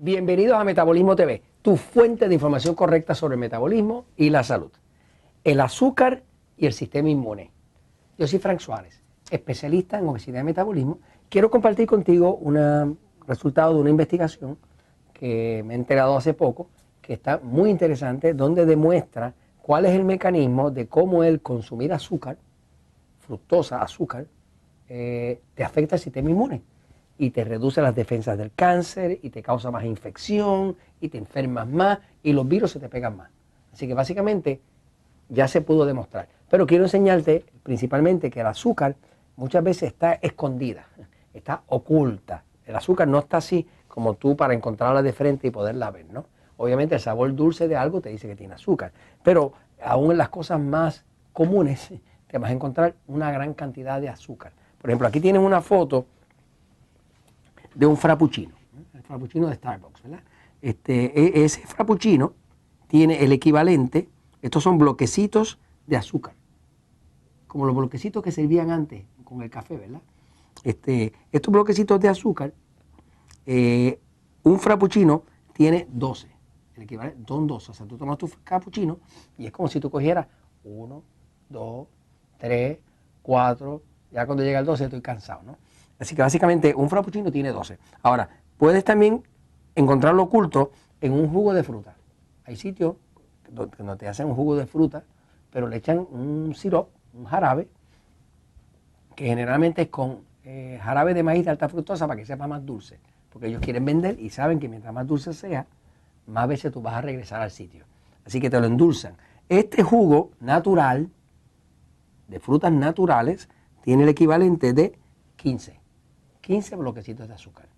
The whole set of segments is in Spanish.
Bienvenidos a Metabolismo TV, tu fuente de información correcta sobre el metabolismo y la salud, el azúcar y el sistema inmune. Yo soy Frank Suárez, especialista en obesidad y metabolismo. Quiero compartir contigo un resultado de una investigación que me he enterado hace poco, que está muy interesante, donde demuestra cuál es el mecanismo de cómo el consumir azúcar, fructosa, azúcar, te afecta al sistema inmune. Y te reduce las defensas del cáncer, y te causa más infección, y te enfermas más, y los virus se te pegan más. Así que básicamente ya se pudo demostrar. Pero quiero enseñarte principalmente que el azúcar muchas veces está escondida, está oculta. El azúcar no está así como tú para encontrarla de frente y poderla ver, ¿no? Obviamente el sabor dulce de algo te dice que tiene azúcar, pero aún en las cosas más comunes te vas a encontrar una gran cantidad de azúcar. Por ejemplo, aquí tienes una foto de un frappuccino, el frappuccino de Starbucks, ¿verdad? Ese frappuccino tiene el equivalente, estos son bloquecitos de azúcar, como los bloquecitos que servían antes con el café, ¿verdad? Estos bloquecitos de azúcar, un frappuccino tiene 12, el equivalente son 12, o sea, tú tomas tu frappuccino y es como si tú cogieras 1, 2, 3, 4, ya cuando llega el 12 estoy cansado, ¿no? Así que básicamente un frappuccino tiene 12. Ahora, puedes también encontrarlo oculto en un jugo de fruta. Hay sitios donde te hacen un jugo de fruta, pero le echan un sirope, un jarabe, que generalmente es con jarabe de maíz de alta fructosa para que sepa más dulce. Porque ellos quieren vender y saben que mientras más dulce sea, más veces tú vas a regresar al sitio. Así que te lo endulzan. Este jugo natural, de frutas naturales, tiene el equivalente de 15 bloquecitos de azúcar.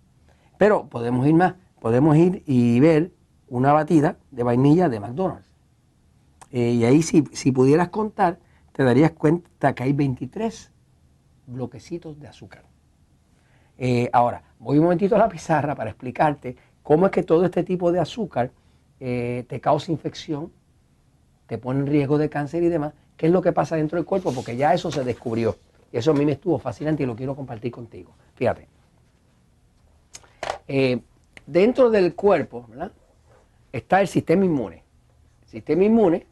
Pero podemos ir más, podemos ir y ver una batida de vainilla de McDonald's. Y ahí si pudieras contar, te darías cuenta que hay 23 bloquecitos de azúcar. Ahora, voy un momentito a la pizarra para explicarte cómo es que todo este tipo de azúcar te causa infección, te pone en riesgo de cáncer y demás. ¿Qué es lo que pasa dentro del cuerpo? Porque ya eso se descubrió. Y eso a mí me estuvo fascinante y lo quiero compartir contigo. Fíjate. Dentro del cuerpo, ¿verdad?, está el sistema inmune. El sistema inmune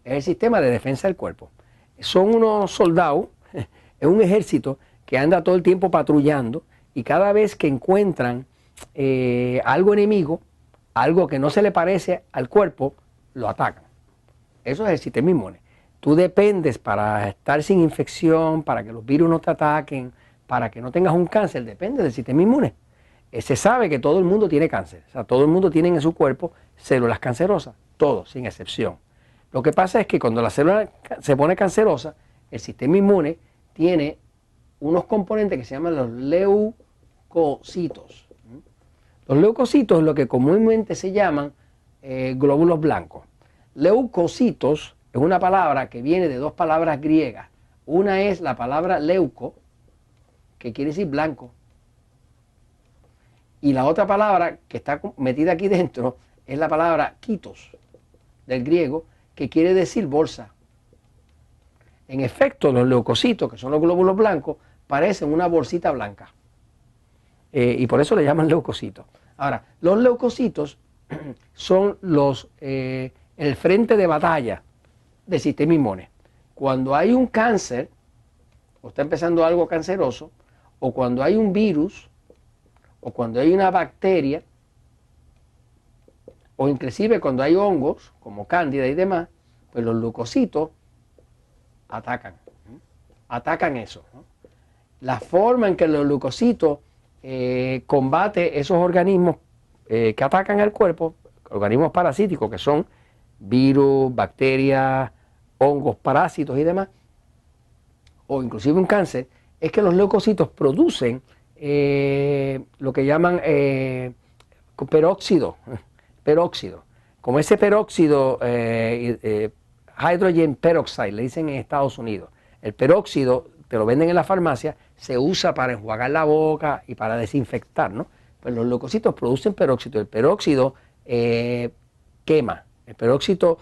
es el sistema de defensa del cuerpo. Son unos soldados, es un ejército que anda todo el tiempo patrullando y cada vez que encuentran algo enemigo, algo que no se le parece al cuerpo, lo atacan. Eso es el sistema inmune. Tú dependes para estar sin infección, para que los virus no te ataquen, para que no tengas un cáncer, depende del sistema inmune. Se sabe que todo el mundo tiene cáncer, o sea, todo el mundo tiene en su cuerpo células cancerosas, todos, sin excepción. Lo que pasa es que cuando la célula se pone cancerosa, el sistema inmune tiene unos componentes que se llaman los leucocitos. Los leucocitos es lo que comúnmente se llaman glóbulos blancos. Leucocitos es una palabra que viene de dos palabras griegas. Una es la palabra leuco, que quiere decir blanco. Y la otra palabra que está metida aquí dentro es la palabra kitos, del griego, que quiere decir bolsa. En efecto, los leucocitos, que son los glóbulos blancos, parecen una bolsita blanca. Y por eso le llaman leucocitos. Ahora, los leucocitos son el frente de batalla del sistema inmune. Cuando hay un cáncer, o está empezando algo canceroso, o cuando hay un virus, o cuando hay una bacteria, o inclusive cuando hay hongos, como cándida y demás, pues los leucocitos atacan eso, ¿no? La forma en que los leucocitos combate esos organismos que atacan al cuerpo, organismos parasíticos que son virus, bacterias, hongos, parásitos y demás, o inclusive un cáncer, es que los leucocitos producen lo que llaman peróxido. Como ese peróxido, hydrogen peroxide, le dicen en Estados Unidos. El peróxido, te lo venden en la farmacia, se usa para enjuagar la boca y para desinfectar, ¿no? Pues los leucocitos producen peróxido. El peróxido quema, el peróxido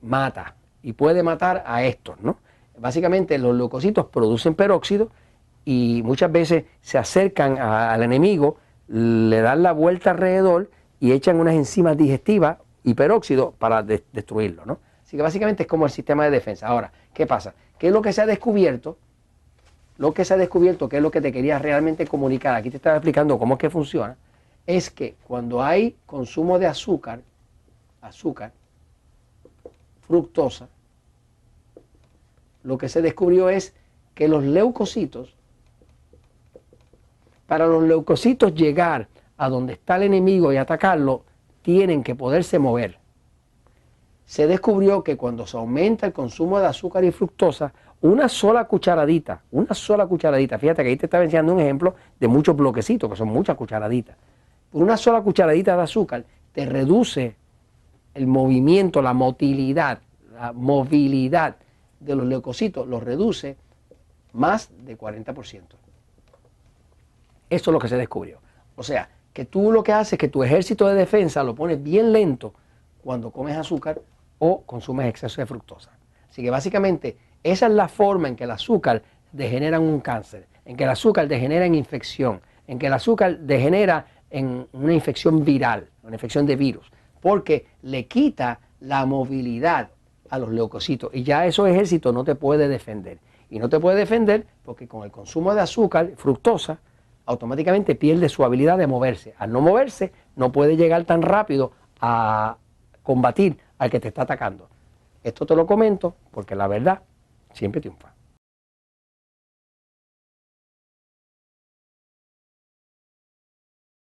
mata y puede matar a estos, ¿no? Básicamente los leucocitos producen peróxido y muchas veces se acercan al enemigo, le dan la vuelta alrededor y echan unas enzimas digestivas y peróxido para destruirlo, ¿no? Así que básicamente es como el sistema de defensa. Ahora, ¿qué pasa? ¿Qué es lo que se ha descubierto? Lo que se ha descubierto, que es lo que te quería realmente comunicar, aquí te estaba explicando cómo es que funciona, es que cuando hay consumo de azúcar, fructosa, lo que se descubrió es que los leucocitos, para los leucocitos llegar a donde está el enemigo y atacarlo, tienen que poderse mover. Se descubrió que cuando se aumenta el consumo de azúcar y fructosa, una sola cucharadita, fíjate que ahí te estaba enseñando un ejemplo de muchos bloquecitos, que son muchas cucharaditas. Una sola cucharadita de azúcar te reduce el movimiento, la movilidad de los leucocitos, los reduce más de 40%. Eso es lo que se descubrió. O sea, que tú lo que haces es que tu ejército de defensa lo pones bien lento cuando comes azúcar o consumes exceso de fructosa. Así que básicamente esa es la forma en que el azúcar degenera en un cáncer, en que el azúcar degenera en infección, en que el azúcar degenera en una infección viral, una infección de virus, porque le quita la movilidad a los leucocitos y ya esos ejércitos no te puede defender. Y no te puede defender porque con el consumo de azúcar, fructosa, automáticamente pierde su habilidad de moverse. Al no moverse, no puede llegar tan rápido a combatir al que te está atacando. Esto te lo comento porque la verdad siempre triunfa.